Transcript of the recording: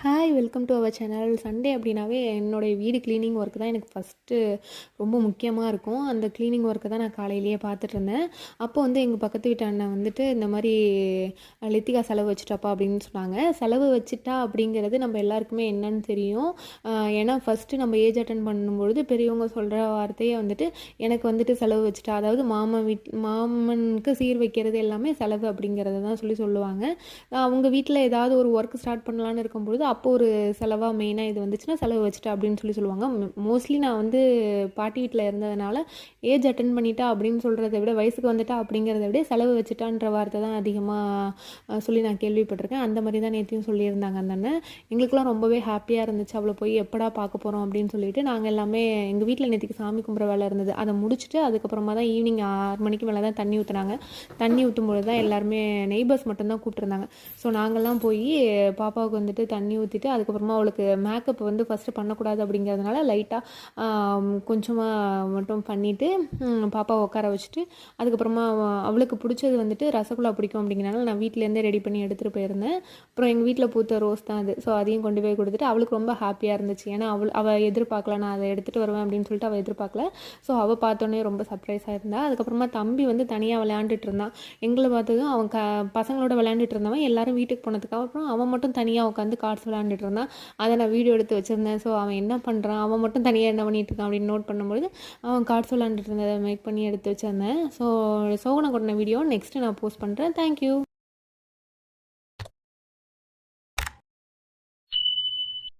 Hi welcome to our channel. Sunday அப்படின்னாவே என்னுடைய வீடு க்ளீனிங் ஒர்க் தான் எனக்கு ஃபஸ்ட்டு ரொம்ப முக்கியமாக இருக்கும். அந்த க்ளீனிங் ஒர்க்கை தான் நான் காலையிலேயே பார்த்துட்டு இருந்தேன். அப்போ வந்து எங்கள் பக்கத்து வீட்டு அண்ணன் வந்துட்டு இந்த மாதிரி லித்திகா செலவு வச்சுட்டாப்பா அப்படின்னு சொன்னாங்க. செலவு வச்சுட்டா அப்படிங்கிறது நம்ம எல்லாருக்குமே என்னன்னு தெரியும். ஏன்னா ஃபஸ்ட்டு நம்ம ஏஜ் அட்டன் பண்ணும்பொழுது பெரியவங்க சொல்கிற வார்த்தையே வந்துட்டு எனக்கு வந்துட்டு செலவு வச்சுட்டா, அதாவது மாமனுக்கு சீர் வைக்கிறது எல்லாமே செலவு அப்படிங்கிறத தான் சொல்லுவாங்க. அவங்க வீட்டில் ஏதாவது ஒரு ஒர்க் ஸ்டார்ட் பண்ணலான்னு இருக்கும்பொழுது அப்போ ஒரு செலவாக மெயினாக இது வந்துச்சுன்னா செலவு வச்சுட்டா அப்படின்னு சொல்லுவாங்க. மோஸ்ட்லி நான் வந்து பாட்டி வீட்டில் இருந்ததுனால ஏஜ் அட்டன் பண்ணிட்டா அப்படின்னு சொல்கிறத விட வயசுக்கு வந்துட்டா அப்படிங்கிறத விட செலவு வச்சுட்டான்ற வார்த்தை தான் அதிகமாக சொல்லி நான் கேள்விப்பட்டிருக்கேன். அந்த மாதிரி தான் நேற்றையும் சொல்லியிருந்தாங்க அந்த அண்ணன். எங்களுக்குலாம் ரொம்பவே ஹாப்பியாக இருந்துச்சு. அவளை போய் எப்படா பார்க்க போகிறோம் அப்படின்னு சொல்லிட்டு நாங்கள் எல்லாமே எங்கள் வீட்டில் நேற்றுக்கு சாமி கும்பிட்ற வேலை இருந்தது. அதை முடிச்சுட்டு அதுக்கப்புறமா தான் ஈவினிங் 6 மணிக்கு மேலே தான் தண்ணி ஊற்றுனாங்க. தண்ணி ஊற்றும்பொழுது தான் எல்லாருமே நெய்பர்ஸ் மட்டும்தான் கூப்பிட்ருந்தாங்க. ஸோ நாங்கள்லாம் போய் பாப்பாவுக்கு வந்துட்டு தண்ணி ஊற்றிட்டு அதுக்கப்புறமா அவளுக்கு மேக்கப் வந்து ஃபஸ்ட்டு பண்ணக்கூடாது அப்படிங்கிறதுனால லைட்டாக கொஞ்சமாக மட்டும் பண்ணிவிட்டு பாப்பாவை உட்கார வச்சுட்டு அதுக்கப்புறமா அவளுக்கு பிடிச்சது வந்துட்டு ரசகுல்லா பிடிக்கும் அப்படிங்கிறனால நான் வீட்டிலேருந்தே ரெடி பண்ணி எடுத்துகிட்டு போயிருந்தேன். அப்புறம் எங்கள் வீட்டில் பூத்த ரோஸ் தான் அது. ஸோ அதையும் கொண்டு போய் கொடுத்துட்டு அவளுக்கு ரொம்ப ஹாப்பியாக இருந்துச்சு. ஏன்னா அவள் எதிர்பார்க்கல நான் அதை எடுத்துகிட்டு வருவேன் அப்படின்னு சொல்லிட்டு அவள் எதிர்பார்க்கல. ஸோ அவள் பார்த்தோன்னே ரொம்ப சர்ப்ரைஸாக இருந்தா. அதுக்கப்புறமா தம்பி வந்து தனியாக விளையாண்டுட்டு இருந்தான். எங்களை பார்த்ததும் அவன் பசங்களோட விளையாண்டுட்டு இருந்தவன் எல்லாரும் வீட்டுக்கு போனதுக்கு அப்புறம் அவன் மட்டும் தனியாக உட்காந்து கார்ட்ஸ் விளையாண்டுட்டு இருந்தான். அதை நான் வீடியோ எடுத்து வச்சுருந்தேன். ஸோ அவன் என்ன பண்ணுறான், அவன் மட்டும் தனியாக என்ன பண்ணிட்டு இருக்கான் அப்படின்னு நோட் பண்ணும்போது அவன் கார்ட்ஸ் விளையாண்டுட்டு இருந்ததை மேக் பண்ணி எடுத்து வச்சுருந்தேன். ஸோ சோகனை கொட்டின வீடியோ நெக்ஸ்ட்டு நான் போஸ்ட் பண்ணுறேன். தேங்க்யூ.